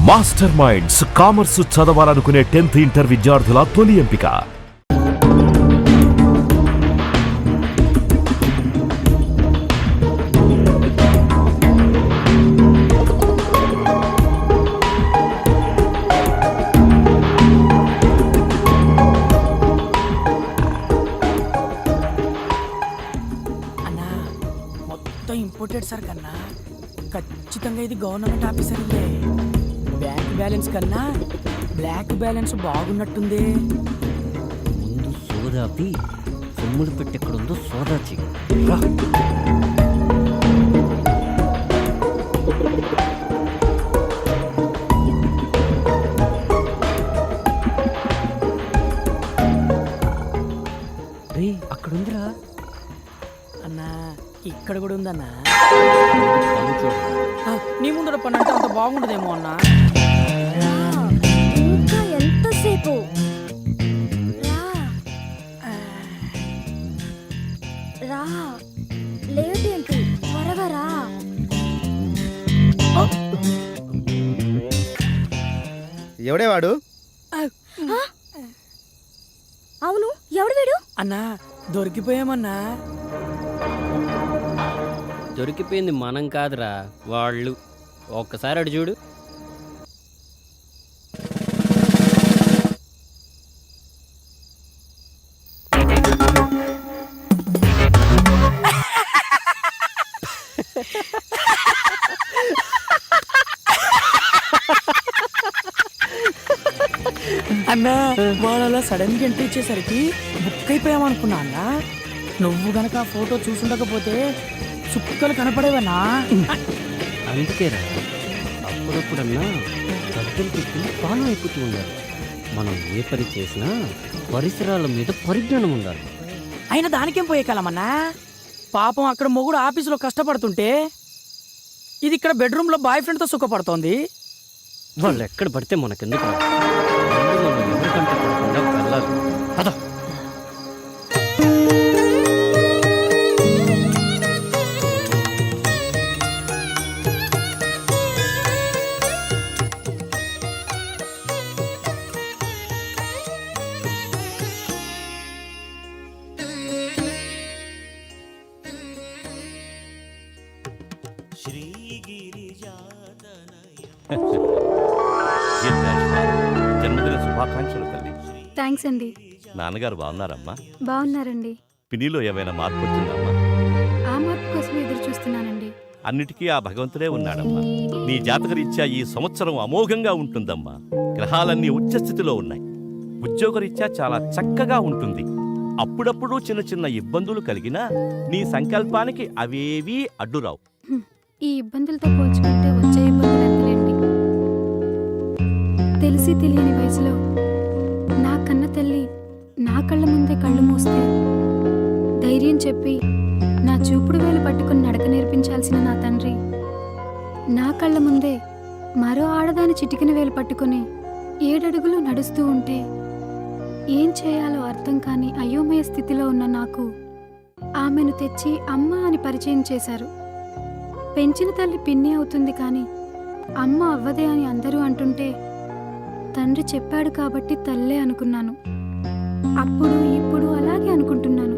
Master minds commerce చదవాలనుకునే 10th inter విద్యార్థుల తొలి ఎంపిక. అన్నా మొత్తం ఇంపోర్టెడ్ సార్ కన్నా ఖచ్చితంగా ఇది గవర్నమెంట్ ఆఫీసర్ ఇదే. బ్యాంక్ బ్యాలెన్స్ కన్నా బ్లాక్ బ్యాలెన్స్ బాగున్నట్టుంది. ముందు సోదాపి సొమ్ములు పెట్టెక్కడుందో సోదా చెయ్యి. అక్కడుందిరా అన్నా, ఇక్కడ కూడా ఉందన్నా. చూడు. నీ ముందర పని అంటే అంత బాగుండదేమో అన్నా. ఇంకా ఎంతసేపు రా లేట్ ఏంటి, త్వరగా రా. ఎవడేవాడు? అవును, ఎవడు వీడు? అన్నా దొరికిపోయామన్నా. దొరికిపోయింది మనం కాదురా, వాళ్ళు. ఒక్కసారి అడు చూడు. అన్నా వాళ్ళ సడన్ గా ఎంట్రీ ఇచ్చేసరికి బుక్ అయిపోయామనుకున్నా అన్నా. నువ్వు గనక ఆ ఫోటో చూసుండకపోతే చుక్కలు కనపడేవన్నా. అందుకేరా అప్పుడప్పుడన్నా గద్దెలు పెట్టి ఫాలో అయిపోతూ ఉండాలి. మనం ఏ పని చేసినా పరిసరాల మీద పరిజ్ఞానం ఉండాలి. అయినా దానికేం పోయే కాలమన్నా. పాపం అక్కడ మొగుడు ఆఫీసులో కష్టపడుతుంటే ఇది ఇక్కడ బెడ్రూమ్ లో బాయ్ ఫ్రెండ్ తో సుఖపడుతోంది. వాళ్ళు ఎక్కడ పడితే మనకెందుకు రా? మనం ఎవరికంటే పడకుండా వెళ్ళాలి. పద. జన్మదిన శుభాకాంక్షలు తల్లి. థ్యాంక్స్ అండి. నాన్నగారు బాగున్నారమ్మా? బాగున్నారండి. పినిలో ఏమైనా మార్పు వచ్చిందమ్మా? ఆ మార్పు కోసం ఎదురు చూస్తున్నానండి. అన్నిటికీ ఆ భగవంతుడే ఉన్నాడమ్మా. నీ జాతకరీత్యా ఈ సంవత్సరం అమోఘంగా ఉంటుందమ్మా. గ్రహాలన్నీ ఉచ్చస్థితిలో ఉన్నాయి. ఉద్యోగరీత్యా చాలా చక్కగా ఉంటుంది. అప్పుడప్పుడు చిన్న చిన్న ఇబ్బందులు కలిగినా నీ సంకల్పానికి అవేవీ అడ్డురావు. ఈ ఇబ్బందులతో పోల్చుకుంటే వచ్చే ఇబ్బందులు ఎంతలేండి. తెలిసి తెలియని వయసులో నా కన్న తల్లి నా కళ్ళ ముందే కళ్ళు మూస్తే ధైర్యం చెప్పి నా చూపుడు వేలు పట్టుకుని నడక నేర్పించాల్సిన నా తండ్రి నా కళ్ళ ముందే మరో ఆడదాని చిటికిన వేలు పట్టుకుని 7 అడుగులు నడుస్తూ ఉంటే ఏం చేయాలో అర్థం కాని అయోమయ స్థితిలో ఉన్న నాకు ఆమెను తెచ్చి అమ్మ అని పరిచయం చేశారు. పెంచిన తల్లి పిన్ని అవుతుంది కానీ అమ్మ అవ్వదే అని అందరూ అంటుంటే తండ్రి చెప్పాడు కాబట్టి తల్లే అనుకున్నాను. అప్పుడు ఇప్పుడు అలాగే అనుకుంటున్నాను.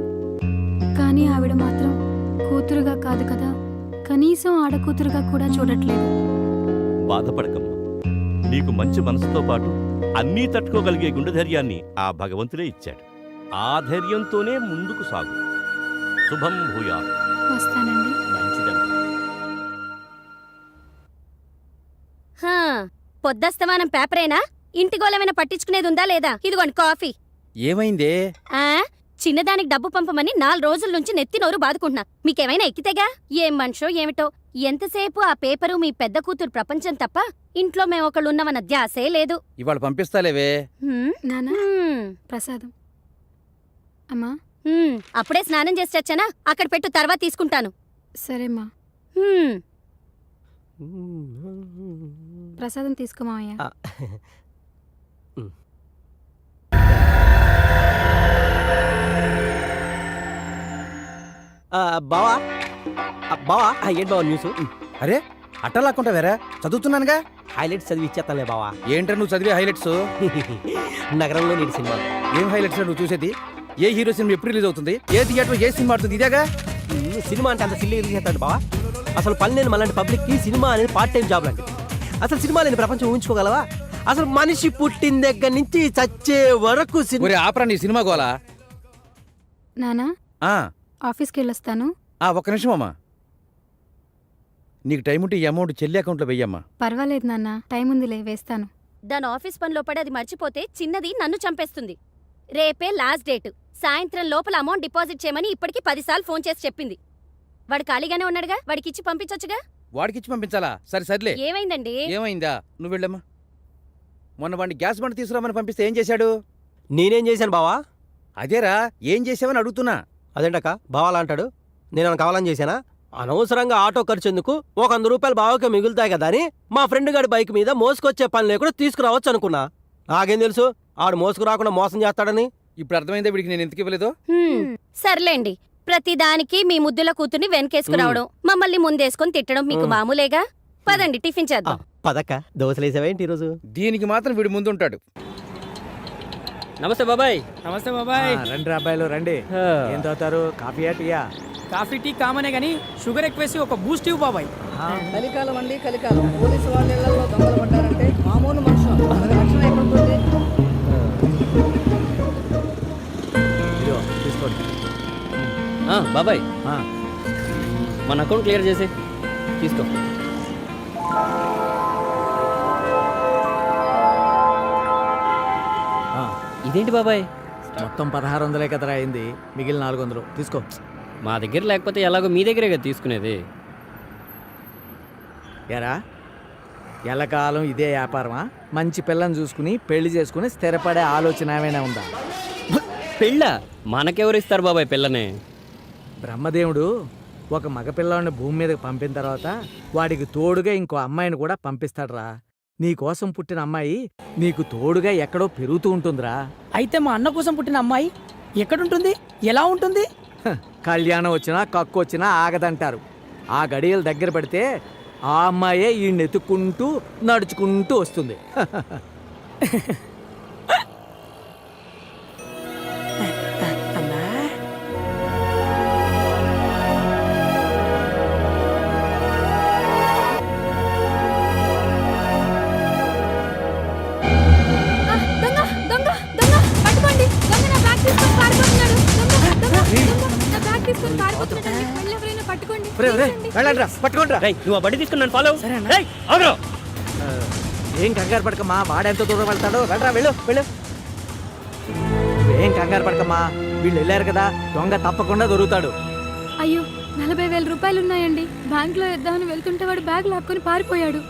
కానీ ఆవిడ మాత్రం కూతురుగా కాదు కదా, కనీసం ఆడకూతురుగా కూడా చూడట్లేదు. బాధపడకమ్మా. నీకు మంచి మనసుతో పాటు అన్నీ తట్టుకోగలిగే గుండె ధైర్యాన్ని ఆ భగవంతుడే ఇచ్చాడు. ఆ ధైర్యంతోనే ముందుకు సాగు. శుభం భూయా. వస్తానండి. మంచిదమ్మా. పొద్దస్తమానం పేపరేనా? ఇంటి గోళమైనా పట్టించుకునేది ఉందా లేదా? ఇదిగోండి కాఫీ. ఏమైందే? చిన్నదానికి డబ్బు పంపమని 4 రోజుల నుంచి నెత్తి నోరు బాదుకుంటున్నా. మీకేమైనా ఎక్కితేగా? ఏం మనిషో ఏమిటో. ఎంతసేపు ఆ పేపరు మీ పెద్ద కూతురు ప్రపంచం తప్ప ఇంట్లో మేమొకళ్ళున్నవన్న ధ్యాసే లేదు. ఇవాళ పంపిస్తాలేవే. నానా, ప్రసాదం. అమ్మా, అప్పుడే స్నానం చేసి వచ్చానా? అక్కడ పెట్టు, తర్వాత తీసుకుంటాను. సరేమ్మా. ప్రసాదం తీసుకోమావయ్యా. బావా ఏంటి బావా న్యూస్? అరే అట్టలాక్కుంటా వేరా, చదువుతున్నానుగా. హైలైట్స్ చదివి ఇచ్చేస్తానులే బావా. ఏంట్రా నువ్వు చదివే హైలైట్స్? నగరంలో నీటి సినిమా. ఏం హైలైట్స్ నువ్వు చూసేది? ఏ హీరో సినిమా ఎప్పుడు రిలీజ్ అవుతుంది? ఏ థియేటర్ ఏ సినిమా ఆడుతుంది? ఇదేగా. సినిమా అంటే అంత సిల్లి చేస్తాడు బావా. అసలు పని లేని మళ్ళీ పబ్లిక్కి సినిమా అనేది పార్ట్ టైం జాబ్ లాంటిది. అసలు సినిమా లేని ప్రపంచం ఊహించుకోగలవా? అసలు మనిషి పుట్టిన దగ్గర నుంచి చచ్చే వరకు ఒరే ఆపరా నీ సినిమా గోలా. నానా ఆ, ఆఫీస్కి వెళ్ళొస్తాను. ఒక్క నిమిషం అమ్మా. నీకు టైం ఉంటే ఈ అమౌంట్ చెల్లి అకౌంట్లో వెయ్యమ్మా. పర్వాలేదు నాన్న, టైం ఉందిలే, వేస్తాను. దాని ఆఫీస్ పనిలో పడి అది మర్చిపోతే చిన్నది నన్ను చంపేస్తుంది. రేపే లాస్ట్ డేట్. సాయంత్రం లోపల అమౌంట్ డిపాజిట్ చేయమని ఇప్పటికి 10 సార్లు ఫోన్ చేసి చెప్పింది. వాడు ఖాళీగానే ఉన్నాడుగా, వాడికిచ్చి పంపించొచ్చుగా. వాడికిచ్చి పంపించాలా? సరే సర్లే. ఏమైందండి? ఏమైందా? నువ్వు వెళ్ళమ్మా. మొన్న వాడిని గ్యాస్ బండ తీసుకురామని పంపిస్తే ఏం చేశాడు? నేనేం చేశాను బావా? అదేరా, ఏం చేసావని అడుగుతున్నా. అదేంటక్క బావాలా అంటాడు? నేను కావాలని చేశానా? అనవసరంగా ఆటో ఖర్చు ఎందుకు, ఒక 100 రూపాయలు బావకే మిగులుతాయి కదా అని మా ఫ్రెండ్ గారి బైక్ మీద మోసుకొచ్చే పని లేకుండా తీసుకురావచ్చు అనుకున్నా. నాకేం తెలుసు ఆడు మోసుకురాకుండా మోసం చేస్తాడని. ఇప్పుడు అర్థమైందా వీడికి నేను ఎందుకు ఇవ్వలేదో? సర్లేండి, ప్రతిదానికి మీ ముద్దుల కూతుర్ని వెనకేసుకురావడం, మమ్మల్ని ముందేసుకొని తిట్టడం మీకు మామూలేగా. పదండి టిఫిన్ చేద్దాం. పదక్క, దోశలేసావేంటి ఈరోజు? దీనికి మాత్రం వీడు ముందుంటాడు. నమస్తే బాబాయ్. నమస్తే బాబాయ్. రండి అబ్బాయిలు రండి. ఏం తాగుతారు? కాఫీయా టీయా? కాఫీ టీ కామనే గానీ షుగర్ ఎక్కువేసి ఒక బూస్ట్ ఇవ్వు బాబాయ్. కలికాలం అండి, కలికాలం. పోలీసు వాళ్ళ ఇళ్లలో దొంగలు పడ్డారంటే మామూలు మనుషులు మనకు రక్షణ ఎక్కడుంటుంది? ఇదిగో తీసుకోండి. బాబాయ్ మన అకౌంట్ క్లియర్ చేసి తీసుకో. ఇదేంటి బాబాయ్? మొత్తం 1600 కదరా అయింది, మిగిలిన 400 తీసుకో. మా దగ్గర లేకపోతే ఎలాగో మీ దగ్గరే కదా తీసుకునేది. ఎరా ఎల్లకాలం ఇదే వ్యాపారమా? మంచి పిల్లని చూసుకుని పెళ్లి చేసుకుని స్థిరపడే ఆలోచన ఏమైనా ఉందా? పెళ్ళ మనకెవరు ఇస్తారు బాబాయ్ పిల్లని? బ్రహ్మదేవుడు ఒక మగపిల్లాడిని భూమి మీదకి పంపిన తర్వాత వాడికి తోడుగా ఇంకో అమ్మాయిని కూడా పంపిస్తాడురా. నీకోసం పుట్టిన అమ్మాయి నీకు తోడుగా ఎక్కడో పెరుగుతూ ఉంటుందిరా. అయితే మా అన్న కోసం పుట్టిన అమ్మాయి ఎక్కడుంటుంది, ఎలా ఉంటుంది? కళ్యాణం వచ్చినా కక్కు వచ్చినా ఆగదంటారు. ఆ గడియలు దగ్గర పడితే ఆ అమ్మాయే ఈయన్ని ఎత్తుక్కుంటూ నడుచుకుంటూ వస్తుంది. అన్నా దొంగ దొంగ దొంగ పట్టుకోండి. దొంగ నా బ్యాగ్ తీసుకొని పారిపోతున్నాడు. దొంగ నా బ్యాగ్ తీసుకొని పారిపోతున్నాడు. ఎవరైనా పట్టుకోండి. వెళ్ళండి పట్టుకోండి. రేయ్, నువ్వు ఆ బండి తీసుకుని నన్ను ఫాలో. రేయ్, ఆగురా. ఏం కంగారు పడకమ్మా, వాడెంత దూరం వెళ్తాడో. వెళ్ళరా వెళ్ళు వెళ్ళు. ఏం కంగారు పడకమ్మా, వీళ్ళు వెళ్ళారు కదా, దొంగ తప్పకుండా దొరుకుతాడు. అయ్యో, 40,000 రూపాయలు ఉన్నాయండి. బ్యాంక్లో వేద్దామని వెళ్తుంటే వాడు బ్యాగ్ లాక్కొని పారిపోయాడు.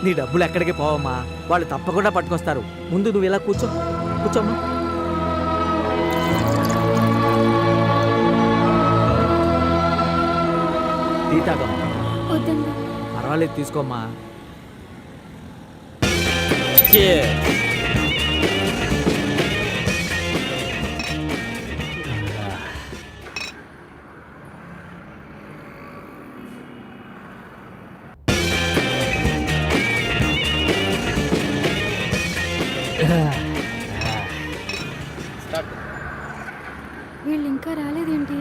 నీ డబ్బులు ఎక్కడికి పోవమ్మా, వాళ్ళు తప్పకుండా పట్టుకొస్తారు. ముందు నువ్వు ఇలా కూర్చో, కూర్చోమ్మా. టీ తాగమ్మా. వద్దండి. పర్వాలేదు తీసుకోమ్మా. Cheers. వీళ్ళు ఇంకా రాలేదేంటి?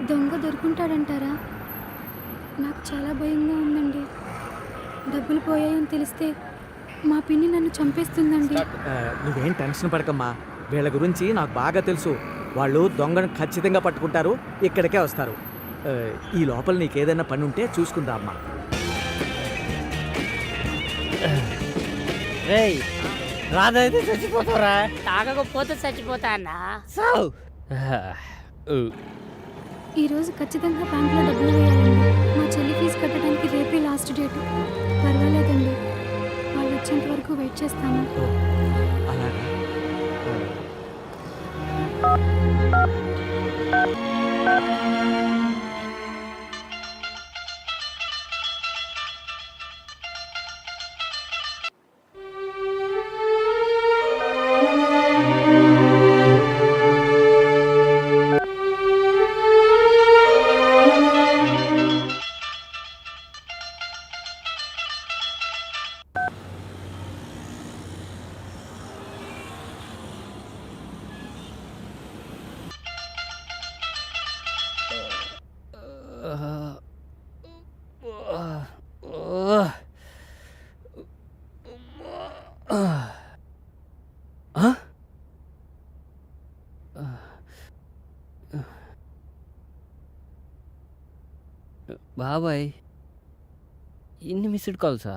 దొంగ దొరుకుంటాడంటారా? నాకు చాలా భయంగా ఉందండి. డబ్బులు పోయాయని తెలిస్తే మా పిన్ని నన్ను చంపేస్తుందండి. నువ్వేం టెన్షన్ పడకమ్మా, వీళ్ళ గురించి నాకు బాగా తెలుసు. వాళ్ళు దొంగను ఖచ్చితంగా పట్టుకుంటారు, ఇక్కడికే వస్తారు. ఈ లోపల నీకేదైనా పని ఉంటే చూసుకుందా అమ్మా. రేయ్ రాదైతే చచ్చిపోతారా? తాగకపోతే చచ్చిపోతా అన్నా. ఈరోజు ఖచ్చితంగా బ్యాంక్లో డబ్బులు వేయాలండి. మా చెల్లి ఫీజు కట్టడానికి రేపే లాస్ట్ డేట్. పర్వాలేదండి, వాళ్ళు వచ్చేంత వరకు వెయిట్ చేస్తాను. అలాగా బాబాయ్ ఇన్ని మిస్డ్ కాల్సా?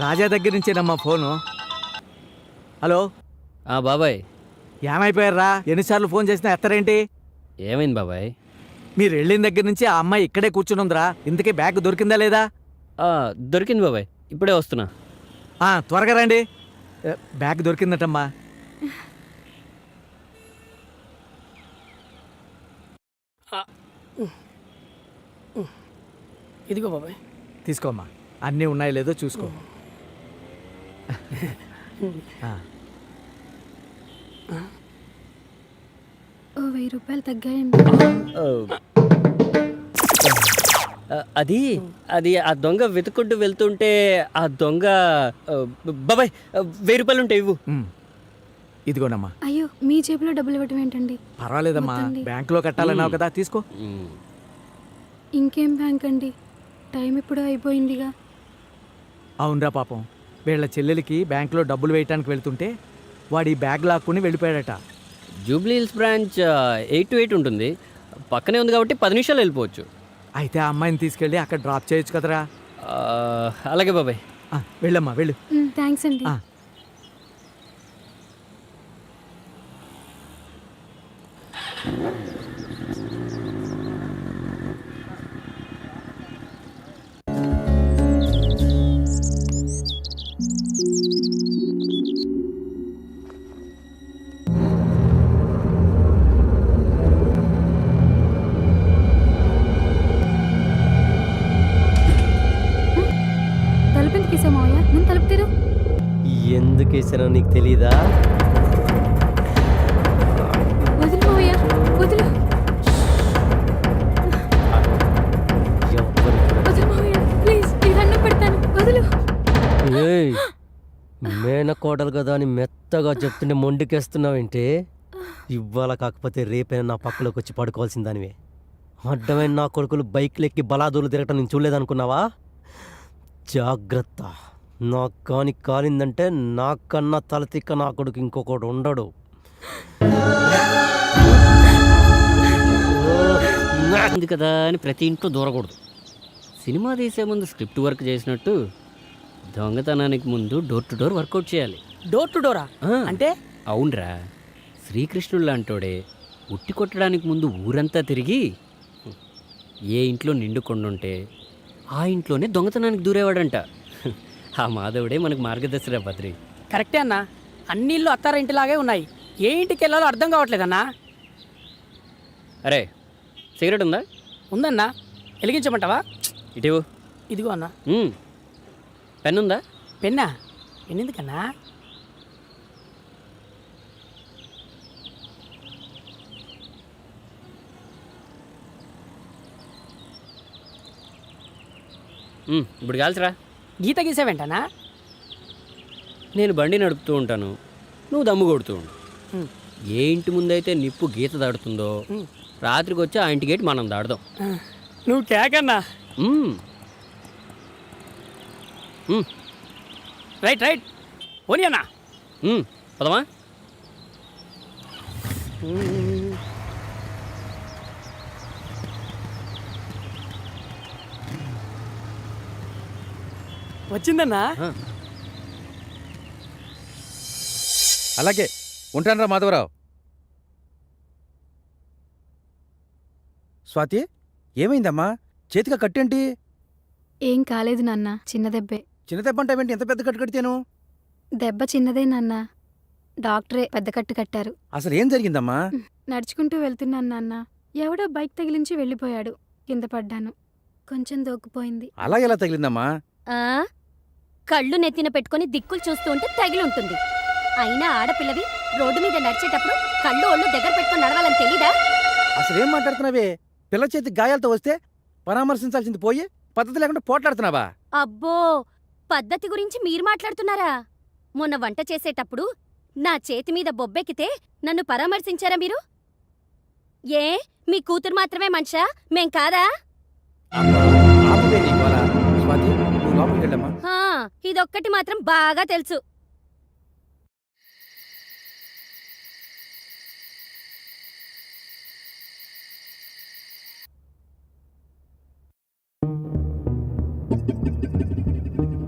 రాజా దగ్గర నుంచేనమ్మా ఫోను. హలో బాబాయ్ ఏమైపోయారా? ఎన్నిసార్లు ఫోన్ చేసినా ఎత్తరేంటి? ఏమైంది బాబాయ్? మీరు వెళ్ళిన దగ్గర నుంచి ఆ అమ్మాయి ఇక్కడే కూర్చుని ఉందిరా. ఇంతకీ బ్యాగ్ దొరికిందా లేదా? దొరికింది బాబాయ్, ఇప్పుడే వస్తున్నా. త్వరగా రండి. బ్యాగ్ దొరికిందటమ్మా. ఇదిగో బాబాయ్. తీసుకోమ్మా, అన్నీ ఉన్నాయో లేదో చూసుకో. ఓ 1000 రూపాయలు తగ్గాయండి. అది అది ఆ దొంగ వెతుకుంటూ వెళ్తుంటే ఆ దొంగ బాబాయ్ 1000 రూపాయలు ఉంటాయి, ఇవ్వు. ఇదిగోనమ్మా. అయ్యో, మీ జేబులో డబ్బులు ఇవ్వటం ఏంటండి? పర్వాలేదమ్మా, వద్దండి. బ్యాంకులో కట్టాలన్నావు కదా, తీసుకో. ఇంకేం బ్యాంక్ అండి, టైం ఇప్పుడు అయిపోయిందిగా. అవునరా పాపం, వీళ్ళ చెల్లెలికి బ్యాంకులో డబ్బులు వేయటానికి వెళ్తుంటే వాడి బ్యాగ్ లాక్కుని వెళ్ళిపోయాడట. జూబ్లీ హిల్స్ బ్రాంచ్ 8 to 8 ఉంటుంది, పక్కనే ఉంది కాబట్టి 10 నిమిషాలు వెళ్ళిపోవచ్చు. అయితే ఆ అమ్మాయిని తీసుకెళ్ళి అక్కడ డ్రాప్ చేయొచ్చు కదరా. అలాగే బాబాయ్. వెళ్ళమ్మా, వెళ్ళు. థ్యాంక్స్ అండి. తలుపు తీసే మావయ్య, ముందు తలుపు తెరు. ఎందుకు వేసానో నీకు తెలీదా? వదులు మావయ్య, వదులు. వదులు మావయ్య, ప్లీజ్, నీ దండం పెడతాను, వదులు. మేనకోడలు కదా అని మెత్తగా చెప్తుంటే మొండికేస్తున్నావేంటి? ఇవాళ కాకపోతే రేపైనా నా పక్కలోకి వచ్చి పడుకోవాల్సిన దానివే. అడ్డమైన నా కొడుకులు బైక్లు ఎక్కి బలాదూలు తిరగటం నేను చూడలేదనుకున్నావా? జాగ్రత్త, నా కాని కాలిందంటే నాకన్నా తలతిక్క నా కొడుకు ఇంకొకడు ఉండడు. ఉంది కదా అని ప్రతి ఇంట్లో దూరకూడదు. సినిమా తీసే ముందు స్క్రిప్ట్ వర్క్ చేసినట్టు దొంగతనానికి ముందు డోర్ టు డోర్ వర్కౌట్ చేయాలి. డోర్ టు డోరా అంటే? అవునరా, శ్రీకృష్ణుడు లాంటోడే ఉట్టి కొట్టడానికి ముందు ఊరంతా తిరిగి ఏ ఇంట్లో నిండు కొండుంటే ఆ ఇంట్లోనే దొంగతనానికి దూరేవాడంట. ఆ మాధవుడే మనకు మార్గదర్శిరా బద్రి. కరెక్టే అన్నా, అన్ని ఇల్లు అత్తారింటిలాగే ఉన్నాయి. ఏ ఇంటికి వెళ్ళాలో అర్థం కావట్లేదన్నా. అరే, సిగరెట్ ఉందా? ఉందన్నా, వెలిగించమంటావా? ఇటీవు. ఇదిగో అన్నా. పెన్ ఉందా? పెన్నా? పెన్ ఎందుకన్నా? ఇప్పుడు కాల్చరా. గీత గీసావేంటనా? నేను బండి నడుపుతూ ఉంటాను, నువ్వు దమ్ము కొడుతూ ఉండు. ఏ ఇంటి ముందైతే నిప్పు గీత దాడుతుందో రాత్రికి వచ్చి ఆ ఇంటి గేట్ మనం దాడదాం. నువ్వు కేకన్నా. రైట్ రైట్, పోనీ అన్నా. పదమా. వచ్చిందన్నా. అలాగే ఉంటానరా మాధవరావు. స్వాతి, ఏమైందమ్మా? చేతిగా కట్టేంటి? ఏం కాలేదు నాన్న, చిన్న దెబ్బే. చిన్న దెబ్బ అంటావేంటి? ఎంత పెద్ద కట్టు కడితేను? దెబ్బ చిన్నదే నాన్న, డాక్టరే పెద్ద కట్టు కట్టారు. అసలు ఏం జరిగిందమ్మా? నడుచుకుంటూ వెళ్తున్నాను నాన్న, ఎవడో బైక్ తగిలించి వెళ్ళిపోయాడు. కింద పడ్డాను, కొంచెం దోక్కుపోయింది. అలా ఎలా తగిలిందమ్మా? కళ్ళు నెత్తిన పెట్టుకుని దిక్కులు చూస్తూ ఉంటే తగిలుంటుంది. అయినా ఆడపిల్లవి రోడ్డు మీద నడిచేటప్పుడు కళ్ళు ఒళ్ళు దగ్గర పెట్టుకుని నడవాలని తెలీదా? అసలేం మాట్లాడుతున్నావే? పిల్ల చేతి గాయాలతో వస్తే పరామర్శించాల్సింది పోయి పద్ధతి లేకుండా పోట్లాడుతున్నావా? అబ్బో, పద్ధతి గురించి మీరు మాట్లాడుతున్నారా? మొన్న వంట చేసేటప్పుడు నా చేతి మీద బొబ్బెక్కితే నన్ను పరామర్శించారా మీరు? ఏ మీ కూతురు మాత్రమే మనిషా, మేం కాదా? స్వాతి, నువ్వు లోపలికి వెళ్ళమ్మా. ఇదొక్కటి మాత్రం బాగా తెలుసు,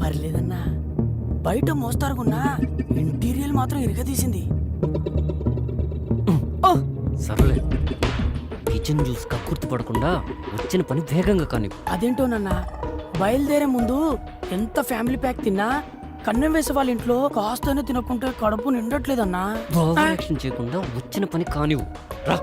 పర్లేదన్నా, బయట మోస్తారుకున్నా ఇంటీరియల్ మాత్రం ఇరగదీసింది. సర్లే, కిచెన్ జ్యూస్ కక్కుర్తి పడకుండా వచ్చిన పని వేగంగా కానీ. అదేంటోనన్నా, బయలుదేరే ముందు ఎంత ఫ్యామిలీ ప్యాక్ తిన్నా కన్నం వేసే వాళ్ళ ఇంట్లో కాస్తనే తినకుంటే కడుపు నిండట్లేదన్నా. ఓవర్ యాక్షన్ చేయకుండా వచ్చిన పని కానివ్వు. రా.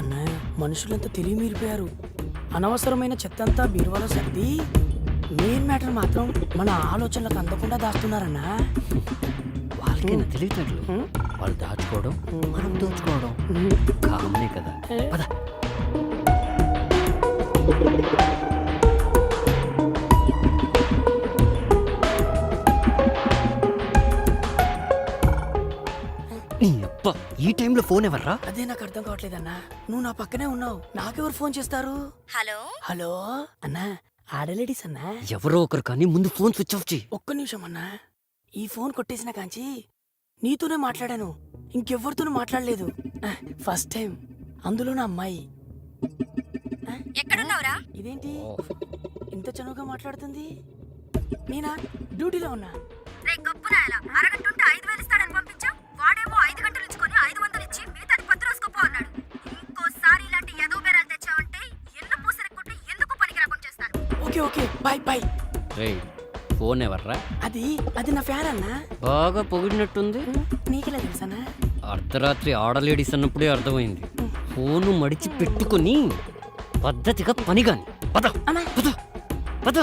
అన్నా, మనుషులంతా తెలివి మీరిపోయారు. అనవసరమైన చెత్తంతా బీరువాలో సర్ది మెయిన్ మ్యాటర్ మాత్రం మన ఆలోచనలకు అందకుండా దాస్తున్నారన్నా. వాళ్ళకైనా తెలియట్లేదు. వాళ్ళు దాచుకోవడం, మనం దోచుకోవడం కామనే కదా. పద. నీ అబ్బా, ఈ టైంలో ఫోన్ ఎవర్రా? అదే నాకు అర్థం కావట్లేదన్నా. నువ్వు నా పక్కనే ఉన్నావు, నాకెవరు ఫోన్ చేస్తారు? హలో హలో అన్నా, ఆడలేడీస్ అన్నా. ఎవరో ఒకరు కానీ ముందు ఫోన్ స్విచ్ ఆఫ్ చేయి. ఒక్క నిమిషం అన్నా, ఈ ఫోన్ కొట్టేసిన కాంచి నీతోనే మాట్లాడాను, ఇంకెవ్వరితోనూ మాట్లాడలేదు. ఫస్ట్ టైం, అందులో నా అమ్మాయి. ఎక్కడున్నావురా? ఇదేంటి ఇంత చనువుగా మాట్లాడుతుంది? నేనా డ్యూటీలో ఉన్నా. రే గొప్పునాయలా, అరగంట ఉంటే 5,000 ఇస్తాడని పంపించా. వాడేమో 5 గంటలు ఇచ్చుకొని 500 ఇచ్చి మిగతాది 10 రోజుకోపో అన్నాడు. ఇంకోసారి ఇలాంటి ఎదో బేరాలు తెచ్చావంటే ఎల్లు పూసరి కొట్టి ఎందుకు పనికి రాకుండా చేస్తాను. Okay okay, bye bye. రేయ్, ఫోన్ ఎవర్రా? అది నా ఫ్యాన్ అన్నా. బాగా పొగిడినట్టుంది. నీకెలా తెలుసన్నా? అర్ధరాత్రి ఆడలేడీస్ అన్నప్పుడే అర్థమైంది. ఫోను మడిచి పెట్టుకుని పద్ధతిగా పని గాని. పద అన్నా. పద పద.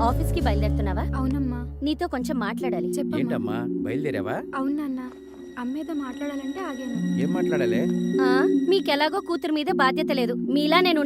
ఆఫీస్కి బయలుదేరుతున్నావా? అవునమ్మా. నీతో కొంచెం మాట్లాడాలి. చెప్పమ్మా. ఏంటమ్మా బయలుదేరావా? అవునన్న, అమ్మేదో మాట్లాడాలంటే ఆగాను. ఏం మాట్లాడాలి? మీకెలాగో కూతురు మీద బాధ్యత లేదు. మీలా నేను